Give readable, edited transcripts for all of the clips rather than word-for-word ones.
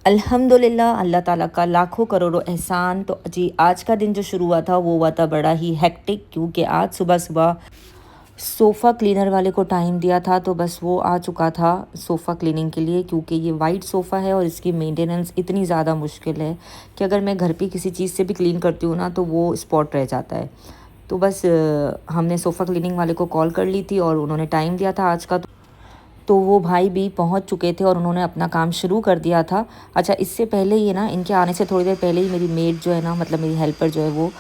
अल्हम्दुलिल्लाह, अल्लाह ताला का लाखों करोड़ों एहसान। तो जी आज का दिन जो शुरू हुआ था वो हुआ था बड़ा ही हेक्टिक, क्योंकि आज सुबह सुबह सोफ़ा क्लीनर वाले को टाइम दिया था, तो बस वो आ चुका था सोफ़ा क्लीनिंग के लिए। क्योंकि ये वाइट सोफ़ा है और इसकी मेंटेनेंस इतनी ज़्यादा मुश्किल है कि अगर मैं घर पे किसी चीज़ से भी क्लीन करती हूँ ना तो वो स्पॉट रह जाता है। तो बस हमने सोफ़ा क्लीनिंग वाले को कॉल कर ली थी और उन्होंने टाइम दिया था आज का। तो वो भाई भी पहुंच चुके थे और उन्होंने अपना काम शुरू कर दिया था। अच्छा, इससे पहले ये ना, इनके आने से थोड़ी देर पहले ही मेरी मेड जो है ना, मतलब मेरी हेल्पर जो है वो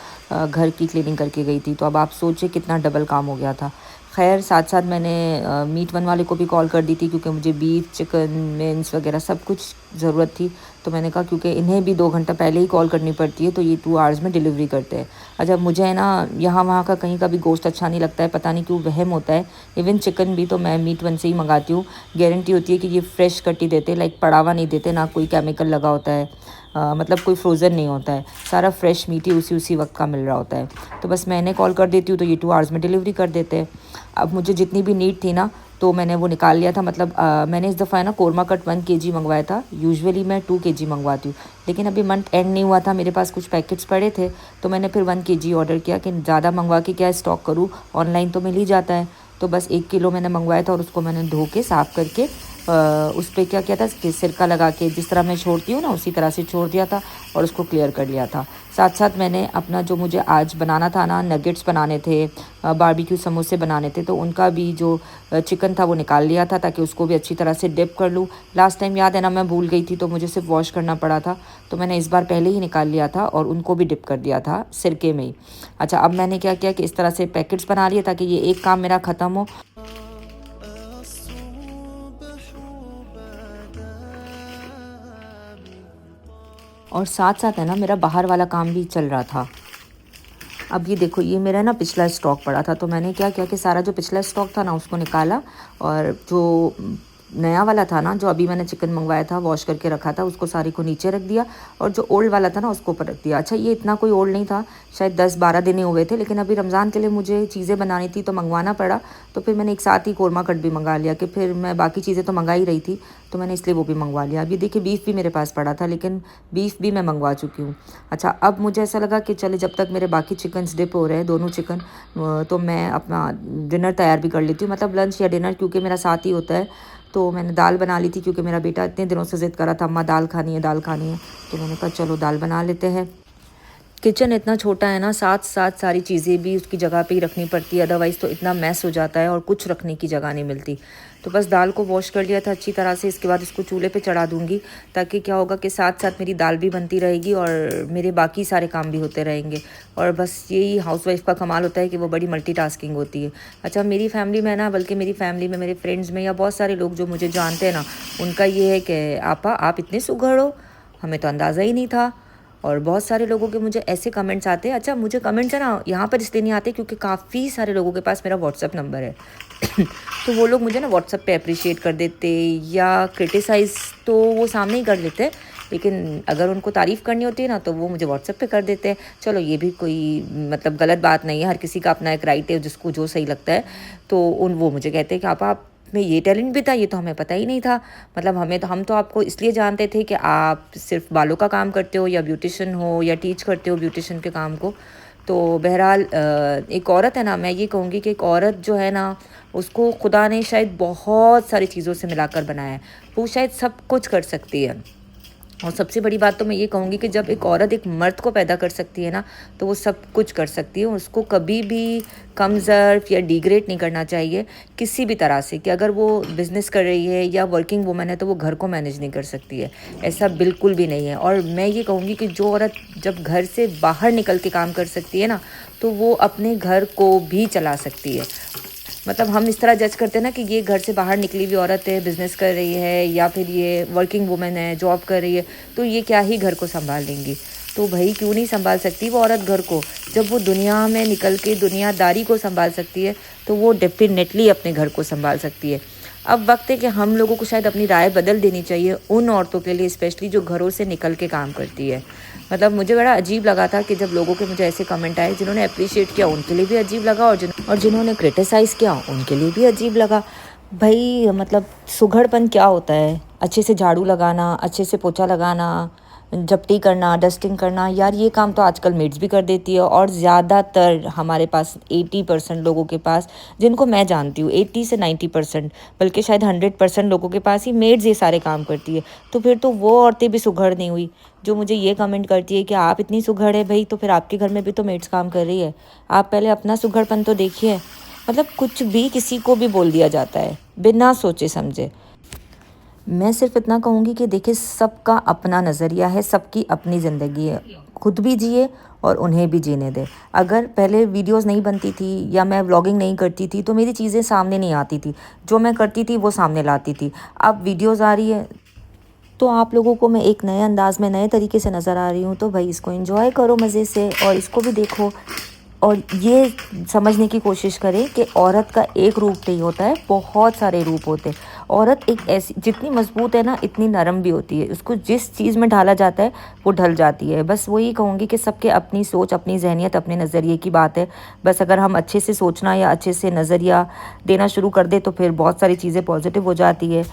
घर की क्लीनिंग करके गई थी। तो अब आप सोचिए कितना डबल काम हो गया था। खैर, साथ साथ मैंने मीट वन वाले को भी कॉल कर दी थी, क्योंकि मुझे बीफ, चिकन, मिन्स वगैरह सब कुछ ज़रूरत थी। तो मैंने कहा क्योंकि इन्हें भी 2 घंटा पहले ही कॉल करनी पड़ती है, तो ये 2 आवर्स में डिलीवरी करते हैं। अच्छा, मुझे है ना यहाँ वहाँ का कहीं का भी गोश्त अच्छा नहीं लगता है, पता नहीं क्यों वहम होता है। इवन चिकन भी तो मैं मीट वन से ही मंगाती हूँ। गारंटी होती है कि ये फ्रेश कटी देते, लाइक पड़ा हुआ नहीं देते, ना कोई केमिकल लगा होता है। मतलब कोई फ्रोज़न नहीं होता है, सारा फ्रेश मीट ही उसी वक्त का मिल रहा होता है। तो बस मैं इन्हें कॉल कर देती हूँ तो ये 2 आवर्स में डिलीवरी कर देते हैं। अब मुझे जितनी भी नीड थी ना, तो मैंने वो निकाल लिया था। मतलब मैंने इस दफ़ा है ना कोरमा कट 1 kg मंगवाया था। यूजुअली मैं 2 kg मंगवाती हूँ, लेकिन अभी मंथ एंड नहीं हुआ था, मेरे पास कुछ पैकेट्स पड़े थे, तो मैंने फिर 1 kg ऑर्डर किया कि ज़्यादा मंगवा के क्या स्टॉक करूँ, ऑनलाइन तो मिल ही जाता है। तो बस 1 किलो मैंने मंगवाया था और उसको मैंने धो के साफ़ करके उस पर क्या किया था कि सिरका लगा के, जिस तरह मैं छोड़ती हूँ ना उसी तरह से छोड़ दिया था और उसको क्लियर कर लिया था। साथ साथ मैंने अपना जो मुझे आज बनाना था ना, नगेट्स बनाने थे, बारबेक्यू समोसे बनाने थे, तो उनका भी जो चिकन था वो निकाल लिया था, ताकि उसको भी अच्छी तरह से डिप कर लूँ। लास्ट टाइम याद है ना, मैं भूल गई थी तो मुझे सिर्फ वॉश करना पड़ा था, तो मैंने इस बार पहले ही निकाल लिया था और उनको भी डिप कर दिया था सिरके में ही। अच्छा, अब मैंने क्या किया कि इस तरह से पैकेट्स बना लिए ताकि ये एक काम मेरा ख़त्म हो। और साथ साथ है ना मेरा बाहर वाला काम भी चल रहा था। अब ये देखो, ये मेरा ना पिछला स्टॉक पड़ा था, तो मैंने क्या किया कि सारा जो पिछला स्टॉक था ना उसको निकाला, और जो नया वाला था ना, जो अभी मैंने चिकन मंगवाया था वॉश करके रखा था, उसको सारी को नीचे रख दिया, और जो ओल्ड वाला था ना उसको ऊपर रख दिया। अच्छा, ये इतना कोई ओल्ड नहीं था, शायद 10-12 दिन ही हुए थे, लेकिन अभी रमज़ान के लिए मुझे चीज़ें बनानी थी तो मंगवाना पड़ा। तो फिर मैंने एक साथ ही कोरमा कट भी मंगा लिया, कि फिर मैं बाकी चीज़ें तो मंगा ही रही थी, तो मैंने इसलिए वो भी मंगवा लिया। अभी देखिए, बीफ भी मेरे पास पड़ा था, लेकिन बीफ भी मैं मंगवा चुकी हूँ। अच्छा, अब मुझे ऐसा लगा कि चले जब तक मेरे बाकी चिकन्स डिप हो रहे हैं, दोनों चिकन, तो मैं अपना डिनर तैयार भी कर लेती हूँ, मतलब लंच या डिनर, क्योंकि मेरा साथ ही होता है। तो मैंने दाल बना ली थी, क्योंकि मेरा बेटा इतने दिनों से ज़िद कर रहा था, अम्मा दाल खानी है, दाल खानी है। तो मैंने कहा चलो दाल बना लेते हैं। किचन इतना छोटा है ना, साथ साथ सारी चीज़ें भी उसकी जगह पे ही रखनी पड़ती है, अदरवाइज़ तो इतना मैस हो जाता है और कुछ रखने की जगह नहीं मिलती। तो बस दाल को वॉश कर लिया था अच्छी तरह से, इसके बाद इसको चूल्हे पे चढ़ा दूँगी, ताकि क्या होगा कि साथ साथ मेरी दाल भी बनती रहेगी और मेरे बाकी सारे काम भी होते रहेंगे। और बस यही हाउसवाइफ का कमाल होता है कि वो बड़ी मल्टीटास्किंग होती है। अच्छा, मेरी फैमिली में ना, बल्कि मेरी फैमिली में, मेरे फ्रेंड्स में या बहुत सारे लोग जो मुझे जानते हैं ना, उनका ये है कि आपा आप इतने सुघड़ हो, हमें तो अंदाज़ा ही नहीं था। और बहुत सारे लोगों के मुझे ऐसे कमेंट्स आते हैं। अच्छा, मुझे कमेंट्स है ना यहाँ पर इसलिए नहीं आते क्योंकि काफ़ी सारे लोगों के पास मेरा व्हाट्सअप नंबर है। तो वो लोग मुझे ना व्हाट्सअप पे अप्रिशिएट कर देते या क्रिटिसाइज़ तो वो सामने ही कर लेते हैं, लेकिन अगर उनको तारीफ़ करनी होती है ना तो वो मुझे व्हाट्सएप पे कर देते हैं। चलो, ये भी कोई मतलब गलत बात नहीं है, हर किसी का अपना एक राइट है, जिसको जो सही लगता है। तो वो मुझे कहते हैं कि आप में ये टैलेंट भी था, ये तो हमें पता ही नहीं था। मतलब हम तो आपको इसलिए जानते थे कि आप सिर्फ बालों का काम करते हो या ब्यूटिशन हो या टीच करते हो ब्यूटिशन के काम को। तो बहरहाल एक औरत है ना, मैं ये कहूँगी कि एक औरत जो है ना, उसको खुदा ने शायद बहुत सारी चीज़ों से मिलाकर बनाया है। वो शायद सब कुछ कर सकती है। और सबसे बड़ी बात तो मैं ये कहूँगी कि जब एक औरत एक मर्द को पैदा कर सकती है ना, तो वो सब कुछ कर सकती है। उसको कभी भी कमज़र्व या डिग्रेड नहीं करना चाहिए किसी भी तरह से, कि अगर वो बिज़नेस कर रही है या वर्किंग वुमन है तो वो घर को मैनेज नहीं कर सकती है, ऐसा बिल्कुल भी नहीं है। और मैं ये कहूँगी कि जो औरत जब घर से बाहर निकल के काम कर सकती है ना, तो वो अपने घर को भी चला सकती है। मतलब हम इस तरह जज करते हैं ना कि ये घर से बाहर निकली हुई औरत है, बिज़नेस कर रही है, या फिर ये वर्किंग वुमेन है, जॉब कर रही है, तो ये क्या ही घर को संभाल लेंगी। तो भाई, क्यों नहीं संभाल सकती वो औरत घर को? जब वो दुनिया में निकल के दुनियादारी को संभाल सकती है, तो वो डेफिनेटली अपने घर को संभाल सकती है। अब वक्त है कि हम लोगों को शायद अपनी राय बदल देनी चाहिए उन औरतों के लिए, स्पेशली जो घरों से निकल के काम करती है। मतलब मुझे बड़ा अजीब लगा था कि जब लोगों के मुझे ऐसे कमेंट आए, जिन्होंने अप्रिशिएट किया उनके लिए भी अजीब लगा, और जिन्होंने क्रिटिसाइज़ किया उनके लिए भी अजीब लगा। भाई मतलब सुघड़पन क्या होता है? अच्छे से झाड़ू लगाना, अच्छे से पोछा लगाना, झपटी करना, डस्टिंग करना, यार ये काम तो आजकल मेड्स भी कर देती है। और ज़्यादातर हमारे पास 80% लोगों के पास, जिनको मैं जानती हूँ 80 से 90%, बल्कि शायद 100% लोगों के पास ही मेड्स ये सारे काम करती है। तो फिर तो वो औरतें भी सुघड़ नहीं हुई जो मुझे ये कमेंट करती है कि आप इतनी सुघड़ है भाई, तो फिर आपके घर में भी तो मेड्स काम कर रही है। आप पहले अपना सुघड़पन तो देखिए। मतलब कुछ भी किसी को भी बोल दिया जाता है बिना सोचे समझे। मैं सिर्फ इतना कहूँगी कि देखिए, सबका अपना नज़रिया है, सबकी अपनी ज़िंदगी है। खुद भी जिए और उन्हें भी जीने दें। अगर पहले वीडियोस नहीं बनती थी या मैं व्लॉगिंग नहीं करती थी तो मेरी चीज़ें सामने नहीं आती थी। जो मैं करती थी वो सामने लाती थी। अब वीडियोस आ रही है तो आप लोगों को मैं एक नए अंदाज में, नए तरीके से नज़र आ रही हूँ, तो भाई इसको एंजॉय करो मज़े से और इसको भी देखो। और ये समझने की कोशिश करें कि औरत का एक रूप नहीं होता है, बहुत सारे रूप होते हैं। औरत एक ऐसी, जितनी मजबूत है ना इतनी नरम भी होती है। उसको जिस चीज़ में ढाला जाता है वो ढल जाती है। बस वही कहूँगी कि सबके अपनी सोच, अपनी जहनियत, अपने नज़रिए की बात है। बस अगर हम अच्छे से सोचना या अच्छे से नज़रिया देना शुरू कर दे तो फिर बहुत सारी चीज़ें पॉजिटिव हो जाती है।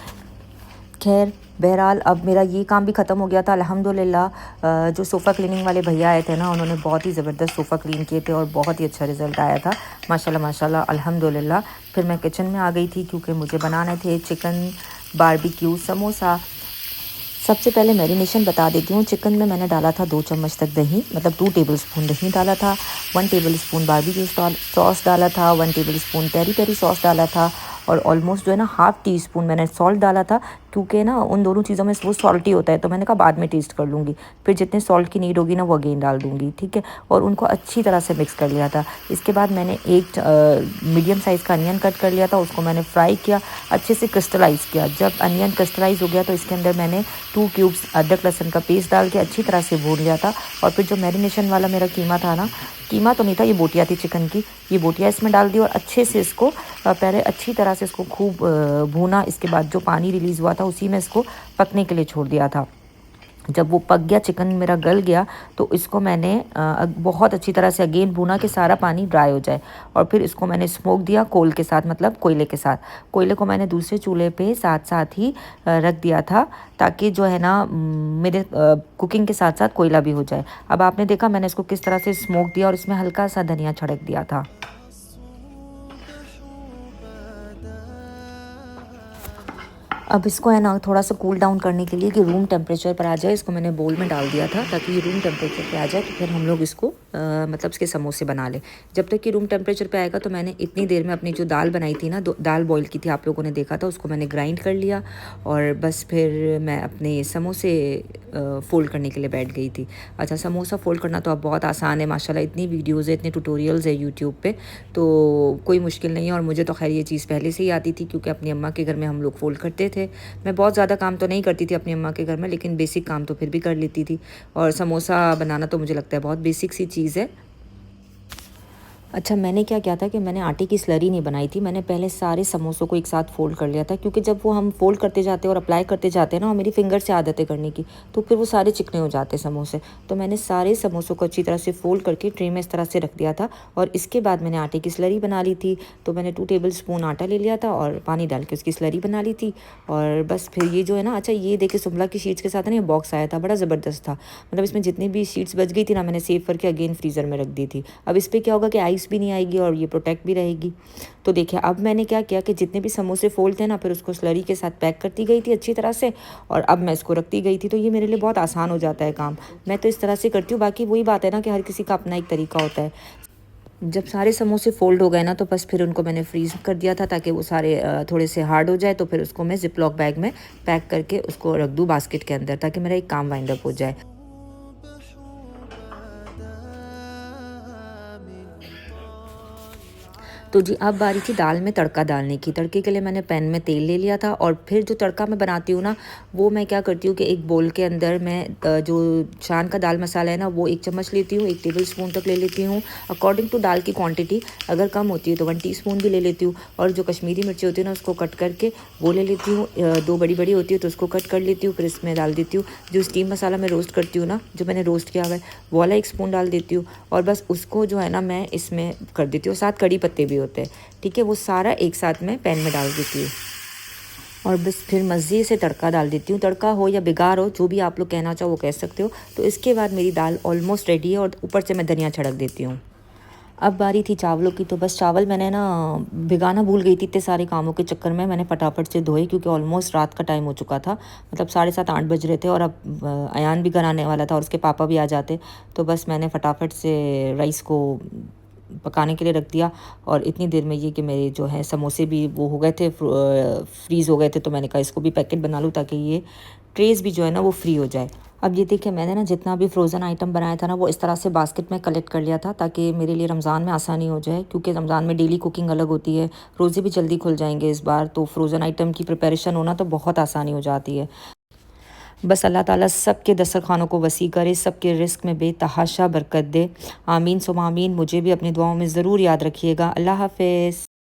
खैर बहरहाल अब मेरा ये काम भी ख़त्म हो गया था अल्हम्दुलिल्लाह। जो सोफ़ा क्लीनिंग वाले भैया आए थे ना, उन्होंने बहुत ही ज़बरदस्त सोफ़ा क्लीन किए थे और बहुत ही अच्छा रिज़ल्ट आया था। माशाल्लाह माशाल्लाह अल्हम्दुलिल्लाह। फिर मैं किचन में आ गई थी क्योंकि मुझे बनाने थे चिकन बारबेक्यू समोसा। सबसे पहले मैरिनेशन बता देती हूँ। चिकन में मैंने डाला था 2 चम्मच तक दही, मतलब 2 टेबलस्पून दही डाला था। 1 टेबलस्पून बारबेक्यू सॉस डाला था। 1 टेबलस्पून पेरी पेरी सॉस डाला था। और ऑलमोस्ट जो है ना हाफ़ टी स्पून मैंने सॉल्ट डाला था, क्योंकि ना उन दोनों चीज़ों में वो सॉल्टी होता है। तो मैंने कहा बाद में टेस्ट कर लूँगी, फिर जितने सॉल्ट की नीड होगी ना वो अगेन डाल दूँगी, ठीक है। और उनको अच्छी तरह से मिक्स कर लिया था। इसके बाद मैंने एक मीडियम साइज़ का अनियन कट कर लिया था, उसको मैंने फ्राई किया, अच्छे से क्रिस्टलाइज़ किया। जब अनियन क्रिस्टलाइज़ हो गया तो इसके अंदर मैंने 2 क्यूब्स अदरक लहसुन का पेस्ट डाल के अच्छी तरह से भून लिया था। और फिर जो मैरिनेशन वाला मेरा कीमा था ना, कीमा तो नहीं था, ये बोटियाँ थी चिकन की, ये बोटियाँ इसमें डाल दी और अच्छे से इसको पहले अच्छी तरह से इसको खूब भूना। इसके बाद जो पानी रिलीज़ हुआ था उसी में इसको पकने के लिए छोड़ दिया था। जब वो पक गया, चिकन मेरा गल गया, तो इसको मैंने बहुत अच्छी तरह से अगेन भूना कि सारा पानी ड्राई हो जाए। और फिर इसको मैंने स्मोक दिया कोल के साथ, मतलब कोयले के साथ। कोयले को मैंने दूसरे चूल्हे पे साथ साथ ही रख दिया था, ताकि जो है ना मेरे कुकिंग के साथ साथ कोयला भी हो जाए। अब आपने देखा मैंने इसको किस तरह से स्मोक दिया और इसमें हल्का सा धनिया छिड़क दिया था। अब इसको है ना थोड़ा सा कूल डाउन करने के लिए कि रूम टेम्परेचर पर आ जाए, इसको मैंने बोल में डाल दिया था ताकि ये रूम टेम्परेचर पे आ जाए। तो फिर हम लोग इसको मतलब इसके समोसे बना लें। जब तक कि रूम टेम्परेचर पे आएगा तो मैंने इतनी देर में अपनी जो दाल बनाई थी ना, दाल बॉईल की थी, आप लोगों ने देखा था, उसको मैंने ग्राइंड कर लिया। और बस फिर मैं अपने समोसे फ़ोल्ड करने के लिए बैठ गई थी। अच्छा, समोसा फ़ोल्ड करना तो अब बहुत आसान है माशाल्लाह। इतनी वीडियोज़ है, इतने ट्यूटोरियल्स है यूट्यूब पे, तो कोई मुश्किल नहीं है। और मुझे तो खैर ये चीज़ पहले से ही आती थी क्योंकि अपनी अम्मा के घर में हम लोग फ़ोल्ड करते थे। मैं बहुत ज़्यादा काम तो नहीं करती थी अपनी अम्मा के घर में, लेकिन बेसिक काम तो फिर भी कर लेती थी। और समोसा बनाना तो मुझे लगता है बहुत बेसिक सी चीज़ है। अच्छा, मैंने क्या किया था कि मैंने आटे की स्लरी नहीं बनाई थी। मैंने पहले सारे समोसों को एक साथ फ़ोल्ड कर लिया था, क्योंकि जब वो हम फ़ोल्ड करते जाते हैं और अप्लाई करते जाते हैं ना, और मेरी फिंगर से आदत है करने की, तो फिर वो सारे चिकने हो जाते हैं समोसे। तो मैंने सारे समोसों को अच्छी तरह से फ़ोल्ड करके ट्रे में इस तरह से रख दिया था। और इसके बाद मैंने आटे की स्लरी बना ली थी। तो मैंने 2 टेबल स्पून आटा ले लिया था और पानी डाल के उसकी स्लरी बना ली थी। और बस फिर ये जो है ना, अच्छा ये देखिए सुम्बला की शीट्स के साथ ना ये बॉक्स आया था, बड़ा ज़बरदस्त था। मतलब इसमें जितनी भी शीट्स बच गई थी ना, मैंने सेव करके अगेन फ्रीज़र में रख दी थी। अब इस पर क्या होगा कि आइस भी नहीं आएगी और ये प्रोटेक्ट भी रहेगी। तो देखिए अब मैंने क्या किया कि जितने भी समोसे फोल्ड थे ना, फिर उसको स्लरी के साथ पैक करती गई थी अच्छी तरह से, और अब मैं इसको रखती गई थी। तो ये मेरे लिए बहुत आसान हो जाता है काम। मैं तो इस तरह से करती हूँ। बाकी वही बात है ना कि हर किसी का अपना एक तरीका होता है। जब सारे समोसे फोल्ड हो गए ना, तो बस फिर उनको मैंने फ्रीज़ कर दिया था ताकि वो सारे थोड़े से हार्ड हो जाए। तो फिर उसको मैं जिप लॉक बैग में पैक करके उसको रख दूँ बास्केट के अंदर, ताकि मेरा एक काम वाइंड अप हो जाए। तो जी अब बारी थी दाल में तड़का डालने की। तड़के के लिए मैंने पैन में तेल ले लिया था। और फिर जो तड़का मैं बनाती हूँ ना, वो मैं क्या करती हूँ कि एक बोल के अंदर मैं जो शान का दाल मसाला है ना, वो 1 चम्मच लेती हूँ, 1 टेबल स्पून तक ले लेती हूँ अकॉर्डिंग टू दाल की क्वांटिटी। अगर कम होती है तो 1 टीस्पून भी ले लेती हूँ। और जो कश्मीरी मिर्ची होती है ना, उसको कट करके वो ले लेती हूँ। 2 बड़ी बड़ी होती है तो उसको कट कर लेती हूँ, फिर इसमें डाल देती हूँ। जो स्टीम मसाला मैं रोस्ट करती हूँ ना, जो मैंने रोस्ट किया हुआ है, वो वाला 1 स्पून डाल देती हूँ। और बस उसको जो है ना मैं इसमें कर देती हूँ, साथ कड़ी पत्ते भी होते हैं, ठीक है। वो सारा एक साथ मैं पैन में डाल देती हूँ और बस फिर मज़े से तड़का डाल देती हूँ। तड़का हो या बिगार हो, जो भी आप लोग कहना चाहो वो कह सकते हो। तो इसके बाद मेरी दाल ऑलमोस्ट रेडी है और ऊपर से मैं धनिया छिड़क देती हूँ। अब बारी थी चावलों की, तो बस चावल मैंने ना भिगाना भूल गई थी, इतने सारे कामों के चक्कर में मैंने फटाफट से धोए क्योंकि ऑलमोस्ट रात का टाइम हो चुका था, मतलब 7:30-8 बज रहे थे और अब अयान भी घर आने वाला था और उसके पापा भी आ जाते। तो बस मैंने फटाफट से राइस को पकाने के लिए रख दिया और इतनी देर में ये कि मेरे जो है समोसे भी वो हो गए थे, फ्रीज़ हो गए थे। तो मैंने कहा इसको भी पैकेट बना लूँ ताकि ये ट्रेस भी जो है ना वो फ्री हो जाए। अब ये देखिए मैंने ना जितना भी फ्रोज़न आइटम बनाया था ना वो इस तरह से बास्केट में कलेक्ट कर लिया था ताकि मेरे लिए रमज़ान में आसानी हो जाए, क्योंकि रमज़ान में डेली कुकिंग अलग होती है, रोज़े भी जल्दी खुल जाएंगे इस बार, तो फ्रोज़न आइटम की प्रिपरेशन होना तो बहुत आसानी हो जाती है। बस अल्लाह ताला सबके दस्तरखानों को वसी करे, सबके रिस्क में बेतहाशा बरकत दे। आमीन सुम आमीन। मुझे भी अपनी दुआओं में ज़रूर याद रखिएगा। अल्लाह हाफ़िज़।